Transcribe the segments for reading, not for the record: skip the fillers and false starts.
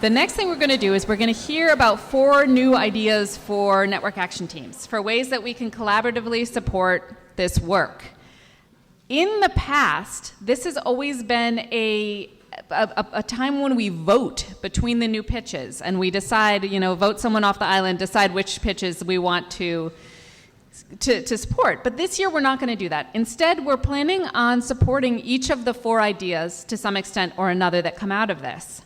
the next thing we're going to do is we're going to hear about 4 new ideas for network action teams, for ways that we can collaboratively support this work. In the past, this has always been a time when we vote between the new pitches, and we decide, vote someone off the island, decide which pitches we want to support. But this year, we're not going to do that. Instead, we're planning on supporting each of the 4 ideas to some extent or another that come out of this.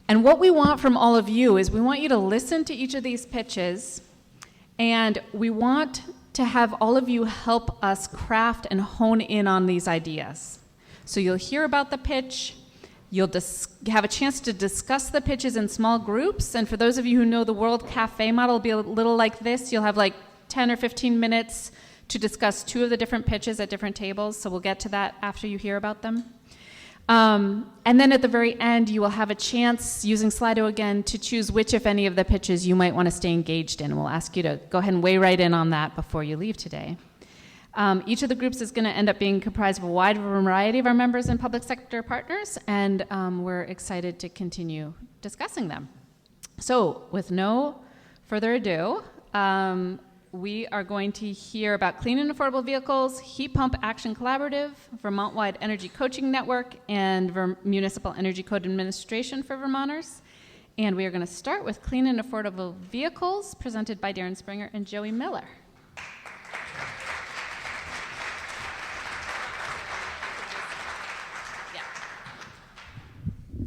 And what we want from all of you is we want you to listen to each of these pitches, and we want to have all of you help us craft and hone in on these ideas. So you'll hear about the pitch, you'll have a chance to discuss the pitches in small groups, and for those of you who know the World Cafe model, it'll be a little like this. You'll have like 10 or 15 minutes to discuss 2 of the different pitches at different tables, so we'll get to that after you hear about them. And then at the very end, you will have a chance, using Slido again, to choose which, if any, of the pitches you might want to stay engaged in. We'll ask you to go ahead and weigh right in on that before you leave today. Each of the groups is going to end up being comprised of a wide variety of our members and public sector partners, and we're excited to continue discussing them. So, with no further ado, we are going to hear about Clean and Affordable Vehicles, Heat Pump Action Collaborative, Vermont-wide Energy Coaching Network, and Municipal Energy Code Administration for Vermonters. And we are going to start with Clean and Affordable Vehicles, presented by Darren Springer and Joey Miller.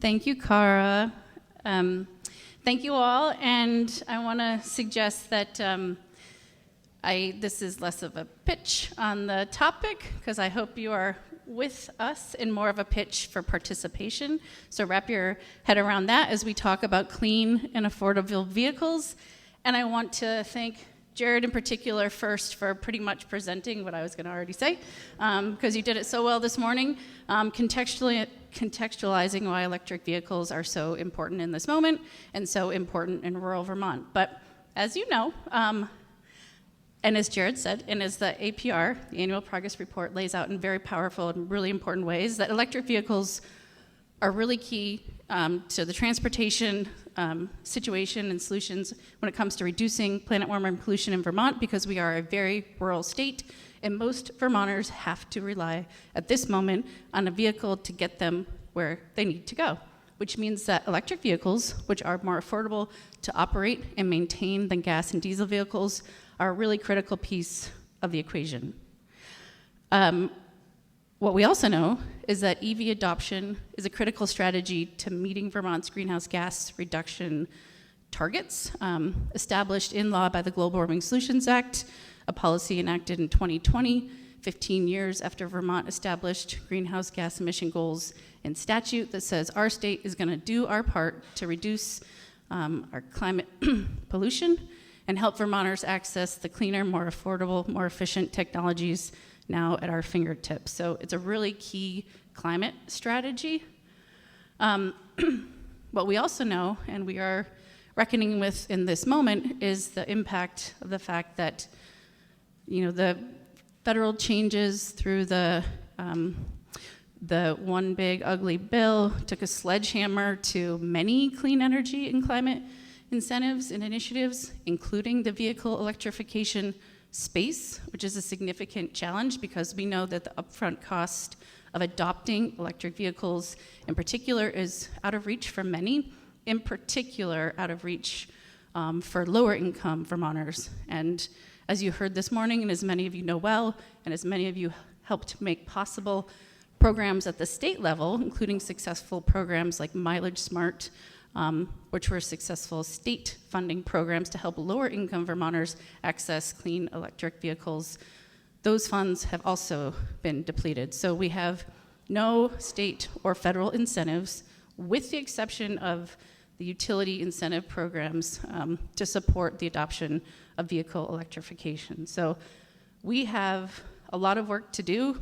Thank you, Cara. Thank you all, and I want to suggest that this is less of a pitch on the topic, because I hope you are with us, and more of a pitch for participation. So wrap your head around that as we talk about clean and affordable vehicles. And I want to thank Jared in particular first for pretty much presenting what I was going to already say, because you did it so well this morning, contextualizing why electric vehicles are so important in this moment and so important in rural Vermont. But as you know, and as Jared said, and as the APR, the Annual Progress Report, lays out in very powerful and really important ways, that electric vehicles are really key to the transportation situation and solutions when it comes to reducing planet warming pollution in Vermont, because we are a very rural state, and most Vermonters have to rely at this moment on a vehicle to get them where they need to go, which means that electric vehicles, which are more affordable to operate and maintain than gas and diesel vehicles, are a really critical piece of the equation. What we also know is that EV adoption is a critical strategy to meeting Vermont's greenhouse gas reduction targets, established in law by the Global Warming Solutions Act, a policy enacted in 2020, 15 years after Vermont established greenhouse gas emission goals in statute, that says our state is going to do our part to reduce our climate pollution and help Vermonters access the cleaner, more affordable, more efficient technologies now at our fingertips. So it's a really key climate strategy. What we also know, and we are reckoning with in this moment, is the impact of the fact that, the federal changes through the one big ugly bill took a sledgehammer to many clean energy and climate incentives and initiatives, including the vehicle electrification space, which is a significant challenge because we know that the upfront cost of adopting electric vehicles in particular is out of reach for many, in particular out of reach for lower income Vermonters. And as you heard this morning, and as many of you know well, and as many of you helped make possible, programs at the state level, including successful programs like Mileage Smart, which were successful state funding programs to help lower income Vermonters access clean electric vehicles. Those funds have also been depleted. So we have no state or federal incentives, with the exception of the utility incentive programs to support the adoption of vehicle electrification. So we have a lot of work to do.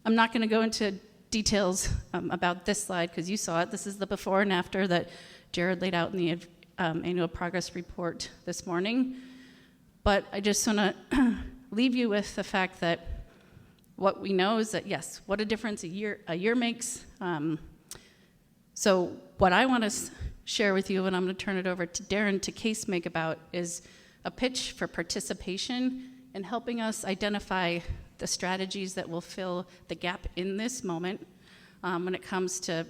I'm not going to go into details about this slide because you saw it. This is the before and after that Jared laid out in the Annual Progress Report this morning. But I just want to leave you with the fact that what we know is that, yes, what a difference a year makes. So what I want to share with you, and I'm going to turn it over to Darren to case make about, is a pitch for participation in helping us identify the strategies that will fill the gap in this moment when it comes to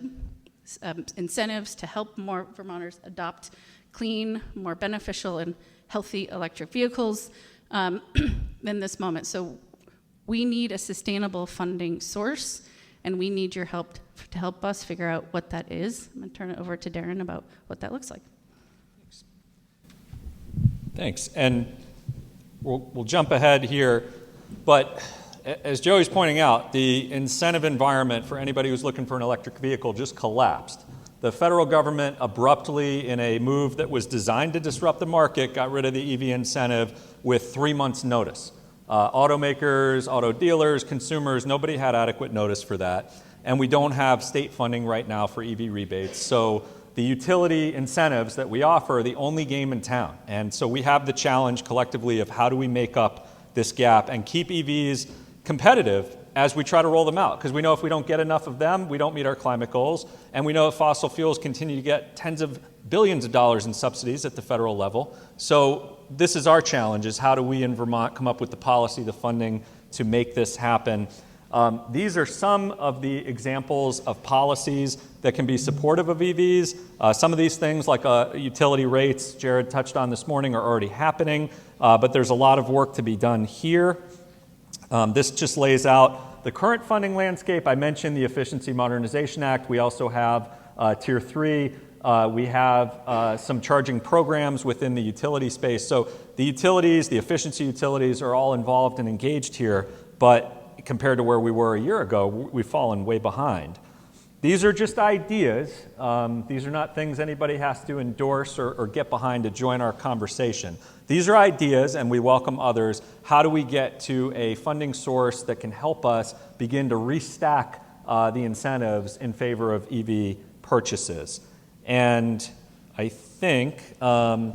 incentives to help more Vermonters adopt clean, more beneficial, and healthy electric vehicles in this moment. So we need a sustainable funding source, and we need your help to help us figure out what that is. I'm going to turn it over to Darren about what that looks like. Thanks. And we'll jump ahead here, but as Joey's pointing out, the incentive environment for anybody who's looking for an electric vehicle just collapsed. The federal government abruptly, in a move that was designed to disrupt the market, got rid of the EV incentive with 3 months' notice. Automakers, auto dealers, consumers, nobody had adequate notice for that. And we don't have state funding right now for EV rebates. So the utility incentives that we offer are the only game in town. And so we have the challenge collectively of how do we make up this gap and keep EVs competitive as we try to roll them out. Because we know if we don't get enough of them, we don't meet our climate goals. And we know if fossil fuels continue to get tens of billions of dollars in subsidies at the federal level. So this is our challenge, is how do we in Vermont come up with the policy, the funding to make this happen. These are some of the examples of policies that can be supportive of EVs. Some of these things, like utility rates, Jared touched on this morning, are already happening, but there's a lot of work to be done here. This just lays out the current funding landscape. I mentioned the Efficiency Modernization Act. We also have Tier 3. We have some charging programs within the utility space. So the utilities, the efficiency utilities, are all involved and engaged here, but compared to where we were a year ago, we've fallen way behind. These are just ideas. These are not things anybody has to endorse or get behind to join our conversation. These are ideas, and we welcome others. How do we get to a funding source that can help us begin to restack the incentives in favor of EV purchases? And I think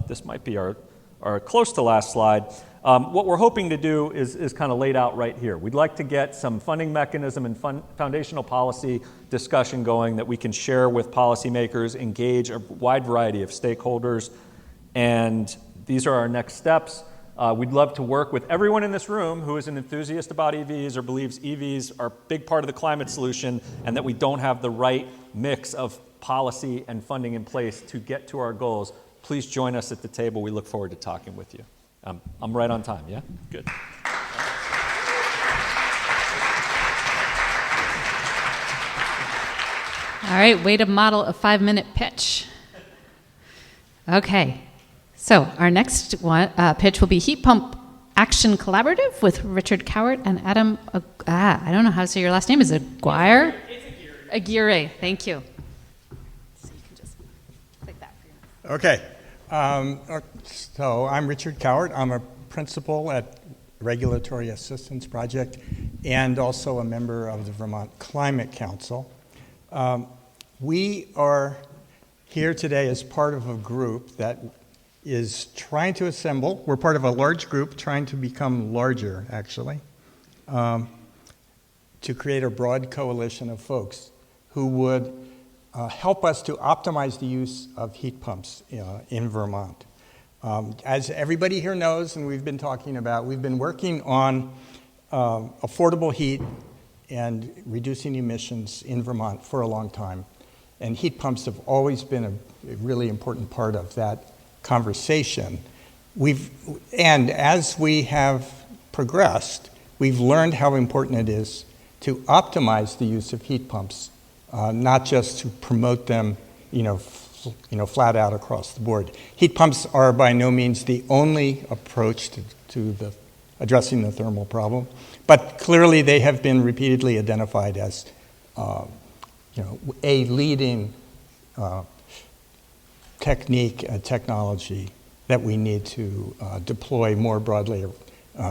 this might be our close to last slide. What we're hoping to do is kind of laid out right here. We'd like to get some funding mechanism and foundational policy discussion going that we can share with policymakers, engage a wide variety of stakeholders, and these are our next steps. We'd love to work with everyone in this room who is an enthusiast about EVs or believes EVs are a big part of the climate solution and that we don't have the right mix of policy and funding in place to get to our goals. Please join us at the table. We look forward to talking with you. I'm right on time, yeah? Good. All right, way to model a 5-minute pitch. Okay, so our next pitch will be Heat Pump Action Collaborative with Richard Cowart and Adam, I don't know how to say your last name. Is it Aguirre? It's Aguirre, thank you. So you can just click that for you. Okay. So I'm Richard Cowart. I'm a principal at Regulatory Assistance Project and also a member of the Vermont Climate Council. We are here today as part of a group that is trying to assemble. We're part of a large group trying to become larger, actually, to create a broad coalition of folks who would help us to optimize the use of heat pumps in Vermont. As everybody here knows, and we've been talking about, we've been working on affordable heat and reducing emissions in Vermont for a long time. And heat pumps have always been a really important part of that conversation. And as we have progressed, we've learned how important it is to optimize the use of heat pumps, not just to promote them, flat out across the board. Heat pumps are by no means the only approach to addressing the thermal problem, but clearly they have been repeatedly identified as, a leading technique and technology that we need to deploy more broadly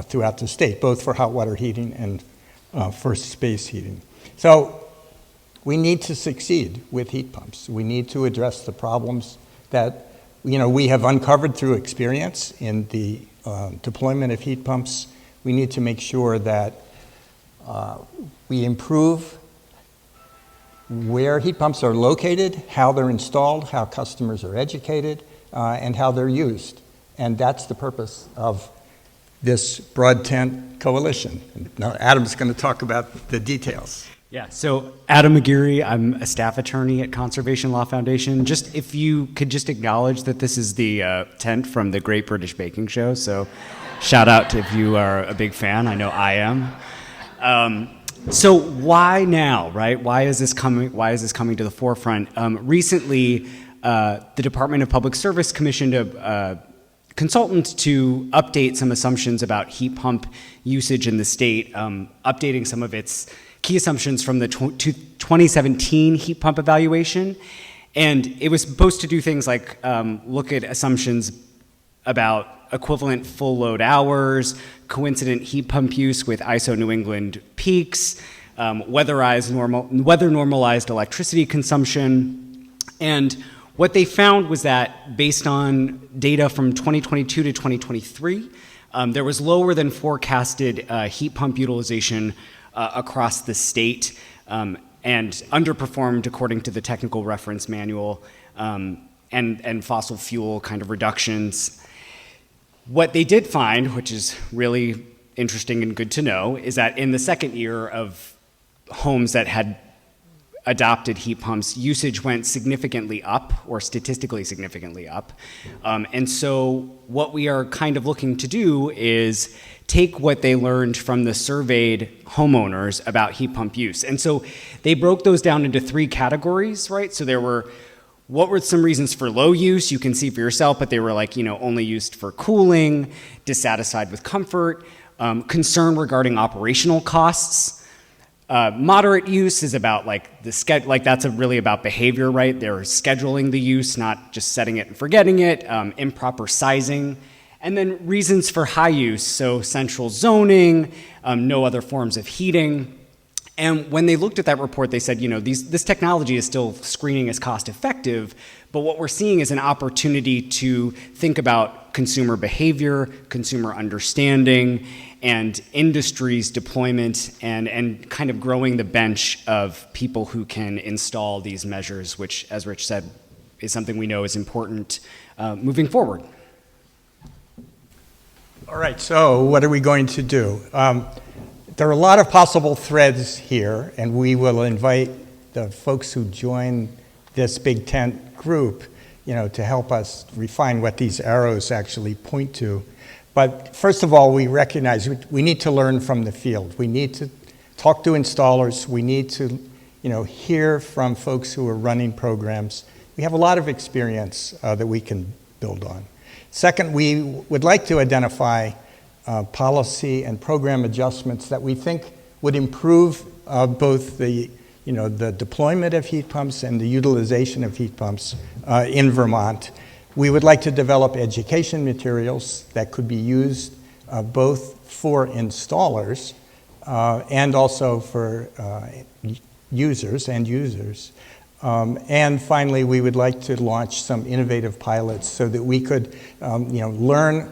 throughout the state, both for hot water heating and for space heating. So we need to succeed with heat pumps. We need to address the problems that we have uncovered through experience in the deployment of heat pumps. We need to make sure that we improve where heat pumps are located, how they're installed, how customers are educated, and how they're used. And that's the purpose of this Broad Tent Coalition. Now, Adam's going to talk about the details. Yeah, so Adam McGeary, I'm a staff attorney at Conservation Law Foundation. Just if you could just acknowledge that this is the tent from the Great British Baking Show, so shout out if you are a big fan. I know I am. So why now, right? Why is this coming to the forefront? Recently, the Department of Public Service commissioned a consultant to update some assumptions about heat pump usage in the state, updating some of its key assumptions from the 2017 heat pump evaluation. And it was supposed to do things like look at assumptions about equivalent full load hours, coincident heat pump use with ISO New England peaks, weather normalized electricity consumption. And what they found was that based on data from 2022 to 2023, there was lower than forecasted heat pump utilization across the state, and underperformed according to the technical reference manual, and fossil fuel kind of reductions. What they did find, which is really interesting and good to know, is that in the second year of homes that had adopted heat pumps, usage went significantly up, or statistically significantly up. And so what we are kind of looking to do is take what they learned from the surveyed homeowners about heat pump use. And so they broke those down into three categories, right? So there were, what were some reasons for low use? You can see for yourself, but they were like, only used for cooling, dissatisfied with comfort, concern regarding operational costs. Moderate use is about that's really about behavior, right? They're scheduling the use, not just setting it and forgetting it, improper sizing. And then reasons for high use, so central zoning, no other forms of heating. And when they looked at that report, they said, this technology is still screening as cost effective, but what we're seeing is an opportunity to think about consumer behavior, consumer understanding, and industry's deployment, and kind of growing the bench of people who can install these measures, which, as Rich said, is something we know is important moving forward. All right, so what are we going to do? There are a lot of possible threads here, and we will invite the folks who join this Big Tent group, to help us refine what these arrows actually point to. But first of all, we recognize we need to learn from the field. We need to talk to installers. We need to, hear from folks who are running programs. We have a lot of experience that we can build on. Second, we would like to identify policy and program adjustments that we think would improve both the deployment of heat pumps and the utilization of heat pumps in Vermont. We would like to develop education materials that could be used both for installers and also for users. And finally, we would like to launch some innovative pilots so that we could learn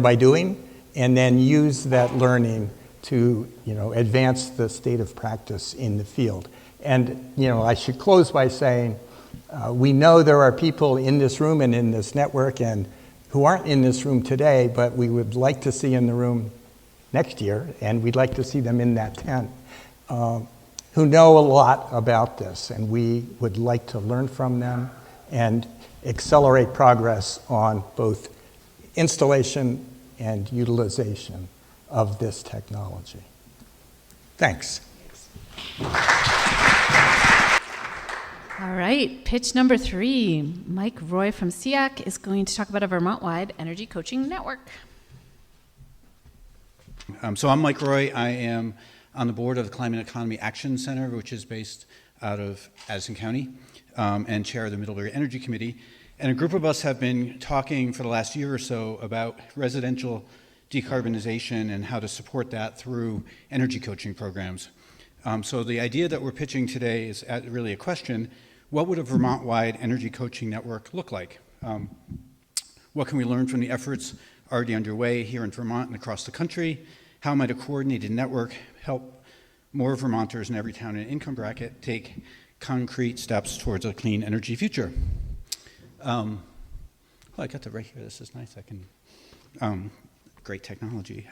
by doing, and then use that learning to advance the state of practice in the field. And I should close by saying we know there are people in this room and in this network and who aren't in this room today, but we would like to see in the room next year, and we'd like to see them in that tent, who know a lot about this, and we would like to learn from them and accelerate progress on both installation and utilization of this technology. Thanks. All right, pitch number 3. Mike Roy from SEAC is going to talk about a Vermont-wide energy coaching network. So I'm Mike Roy. I am on the board of the Climate Economy Action Center, which is based out of Addison County, and chair of the Middlebury Energy Committee. And a group of us have been talking for the last year or so about residential decarbonization and how to support that through energy coaching programs. So the idea that we're pitching today is really a question: what would a Vermont-wide energy coaching network look like? What can we learn from the efforts already underway here in Vermont and across the country? How might a coordinated network help more Vermonters in every town and income bracket take concrete steps towards a clean energy future. Well, I got that right here. This is nice. I can, great technology.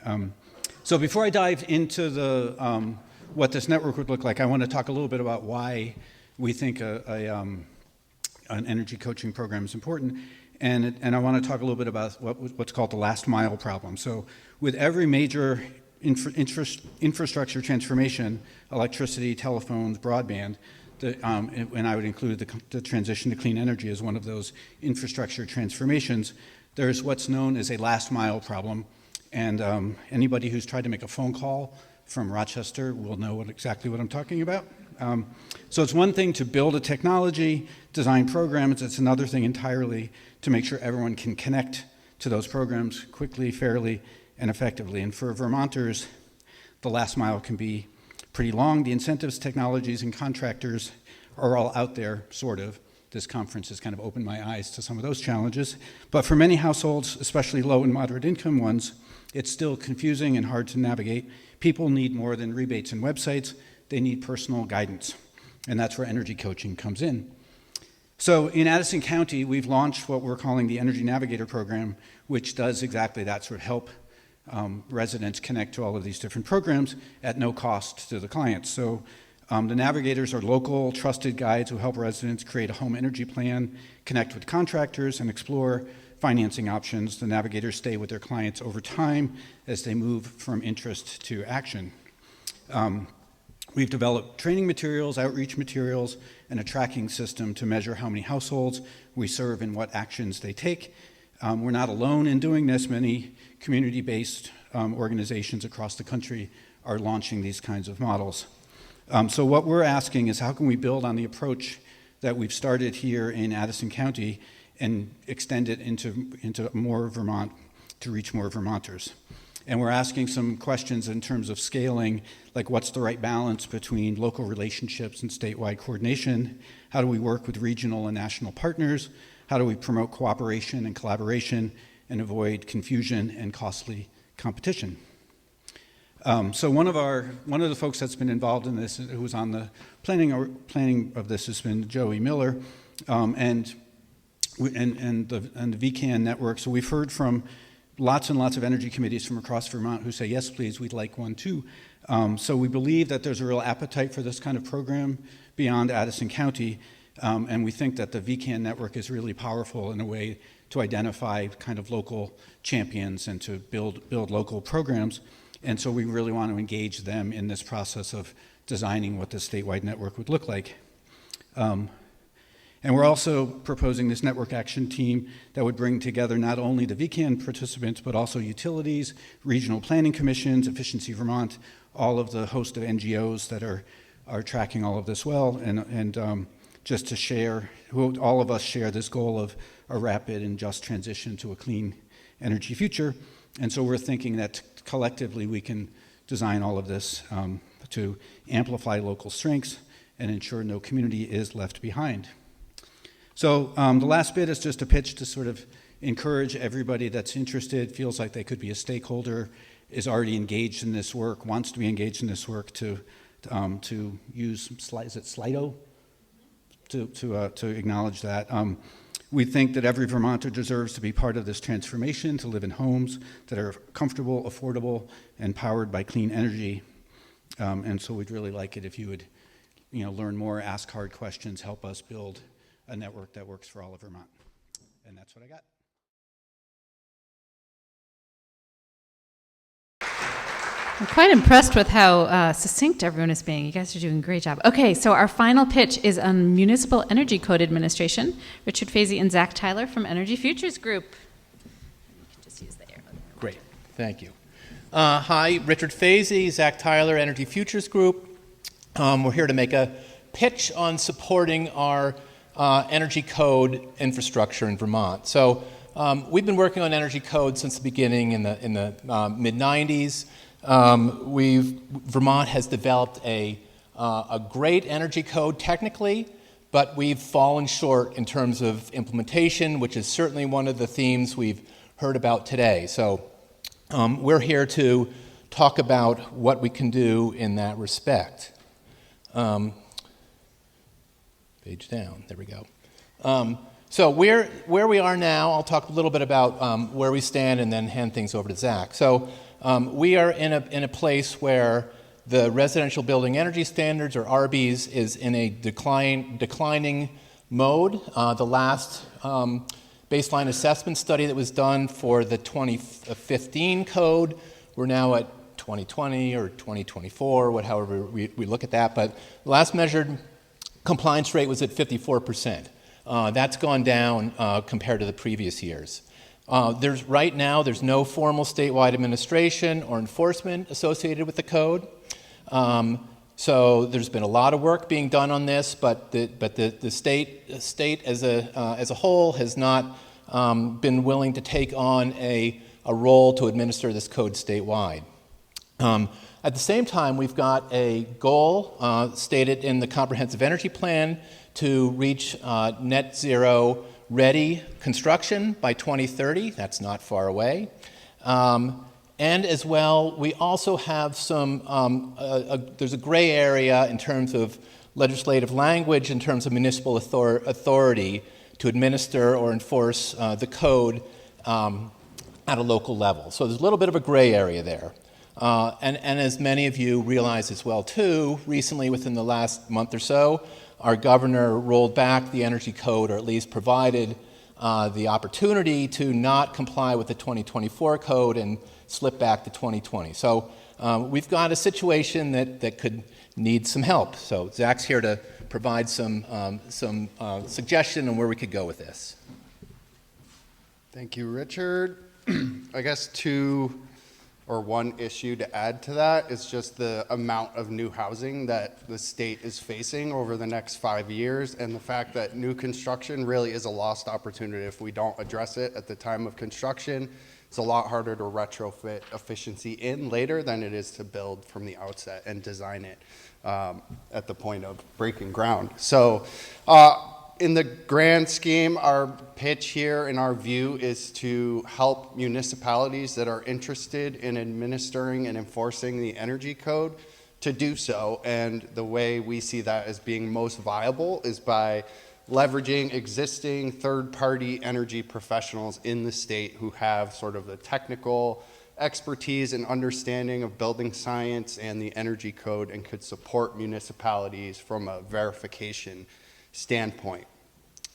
So before I dive into the what this network would look like, I want to talk a little bit about why we think an energy coaching program is important. And I want to talk a little bit about what's called the last mile problem. So with every major infrastructure transformation, electricity, telephones, broadband, and I would include the transition to clean energy as one of those infrastructure transformations, there's what's known as a last mile problem. And anybody who's tried to make a phone call from Rochester will know exactly what I'm talking about. So it's one thing to build a technology, design programs. It's another thing entirely to make sure everyone can connect to those programs quickly, fairly, and effectively. And for Vermonters, the last mile can be pretty long. The incentives, technologies, and contractors are all out there, sort of. This conference has kind of opened my eyes to some of those challenges. But for many households, especially low and moderate income ones, it's still confusing and hard to navigate. People need more than rebates and websites. They need personal guidance. And that's where energy coaching comes in. So in Addison County, we've launched what we're calling the Energy Navigator program, which does exactly that, sort of help residents connect to all of these different programs at no cost to the clients. So the navigators are local, trusted guides who help residents create a home energy plan, connect with contractors, and explore financing options. The navigators stay with their clients over time as they move from interest to action. We've developed training materials, outreach materials, and a tracking system to measure how many households we serve and what actions they take. We're not alone in doing this. Many community-based organizations across the country are launching these kinds of models. So what we're asking is how can we build on the approach that we've started here in Addison County and extend it into more Vermont to reach more Vermonters. And we're asking some questions in terms of scaling, like what's the right balance between local relationships and statewide coordination? How do we work with regional and national partners? How do we promote cooperation and collaboration and avoid confusion and costly competition? So one of the folks that's been involved in this, who was on the planning of this, has been Joey Miller, and the VCAN network. So we've heard from lots and lots of energy committees from across Vermont who say, yes, please, we'd like one too. So we believe that there's a real appetite for this kind of program beyond Addison County, and we think that the VCAN network is really powerful in a way to identify kind of local champions and to build local programs. And so we really want to engage them in this process of designing what the statewide network would look like. And we're also proposing this network action team that would bring together not only the VCAN participants, but also utilities, regional planning commissions, Efficiency Vermont, all of the host of NGOs that are tracking all of this well, and just to share, all of us share this goal of a rapid and just transition to a clean energy future. And so we're thinking that collectively we can design all of this to amplify local strengths and ensure no community is left behind. So the last bit is just a pitch to sort of encourage everybody that's interested, feels like they could be a stakeholder, is already engaged in this work, wants to be engaged in this work to use, is it Slido? To acknowledge that. We think that every Vermonter deserves to be part of this transformation, to live in homes that are comfortable, affordable, and powered by clean energy. And so we'd really like it if you would, learn more, ask hard questions, help us build a network that works for all of Vermont. And that's what I got. I'm quite impressed with how succinct everyone is being. You guys are doing a great job. Okay, so our final pitch is on Municipal Energy Code Administration. Richard Fazy and Zach Tyler from Energy Futures Group. You can just use the arrow. Great, thank you. Hi, Richard Fazy, Zach Tyler, Energy Futures Group. We're here to make a pitch on supporting our energy code infrastructure in Vermont. So we've been working on energy code since the beginning in the mid-90s. Vermont has developed a great energy code technically, but we've fallen short in terms of implementation, which is certainly one of the themes we've heard about today. So we're here to talk about what we can do in that respect. Page down, there we go. So where we are now, I'll talk a little bit about where we stand and then hand things over to Zach. So we are in a place where the residential building energy standards, or RBs, is in a declining mode. The last baseline assessment study that was done for the 2015 code, we're now at 2020 or 2024, however we look at that, but the last measured compliance rate was at 54%. That's gone down compared to the previous years. Right now, there's no formal statewide administration or enforcement associated with the code. So there's been a lot of work being done on this, but the state as a whole has not been willing to take on a role to administer this code statewide. At the same time, we've got a goal stated in the Comprehensive Energy Plan to reach net zero ready construction by 2030. That's not far away. And as well, we also have some, there's a gray area in terms of legislative language, in terms of municipal authority to administer or enforce the code at a local level. So there's a little bit of a gray area there. And as many of you realize as well too, recently within the last month or so, our governor rolled back the energy code, or at least provided the opportunity to not comply with the 2024 code and slip back to 2020. So we've got a situation that could need some help. So Zach's here to provide some suggestion on where we could go with this. Thank you, Richard. I guess one issue to add to that is just the amount of new housing that the state is facing over the next 5 years, and the fact that new construction really is a lost opportunity if we don't address it at the time of construction. It's a lot harder to retrofit efficiency in later than it is to build from the outset and design it at the point of breaking ground. So in the grand scheme, our pitch here, in our view, is to help municipalities that are interested in administering and enforcing the energy code to do so. And the way we see that as being most viable is by leveraging existing third-party energy professionals in the state who have sort of the technical expertise and understanding of building science and the energy code, and could support municipalities from a verification standpoint.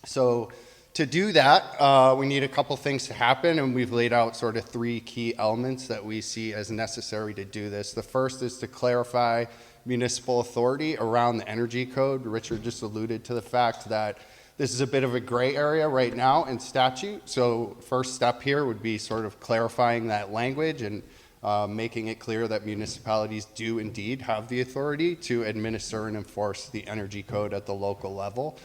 So to do that, we need a couple things to happen, and we've laid out sort of 3 key elements that we see as necessary to do this. The first is to clarify municipal authority around the energy code. Richard just alluded to the fact that this is a bit of a gray area right now in statute. So first step here would be sort of clarifying that language and making it clear that municipalities do indeed have the authority to administer and enforce the energy code at the local level.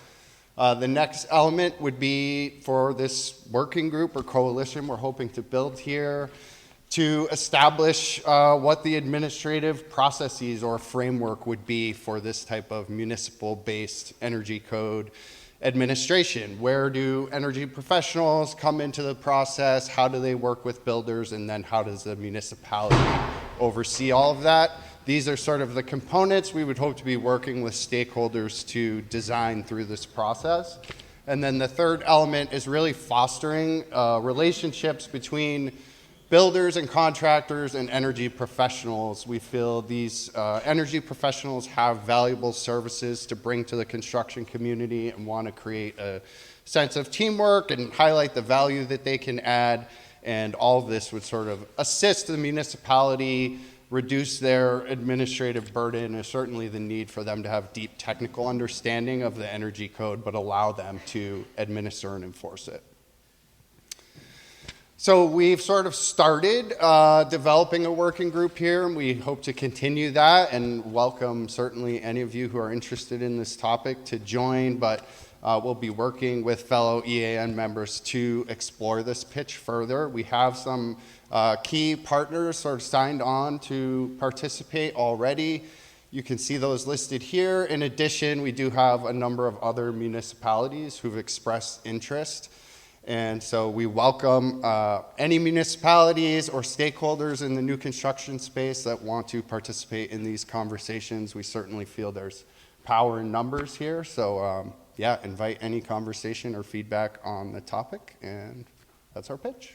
The next element would be for this working group or coalition we're hoping to build here to establish what the administrative processes or framework would be for this type of municipal-based energy code administration. Where do energy professionals come into the process? How do they work with builders? And then how does the municipality oversee all of that? These are sort of the components we would hope to be working with stakeholders to design through this process. And then the third element is really fostering relationships between builders and contractors and energy professionals. We feel these energy professionals have valuable services to bring to the construction community and want to create a sense of teamwork and highlight the value that they can add. And all of this would sort of assist the municipality, reduce their administrative burden, and certainly the need for them to have deep technical understanding of the energy code, but allow them to administer and enforce it. So we've sort of started developing a working group here, and we hope to continue that and welcome certainly any of you who are interested in this topic to join, but we'll be working with fellow EAN members to explore this pitch further. We have some key partners sort of signed on to participate already. You can see those listed here. In addition, we do have a number of other municipalities who've expressed interest. And so we welcome any municipalities or stakeholders in the new construction space that want to participate in these conversations. We certainly feel there's power in numbers here. So yeah, invite any conversation or feedback on the topic, and that's our pitch.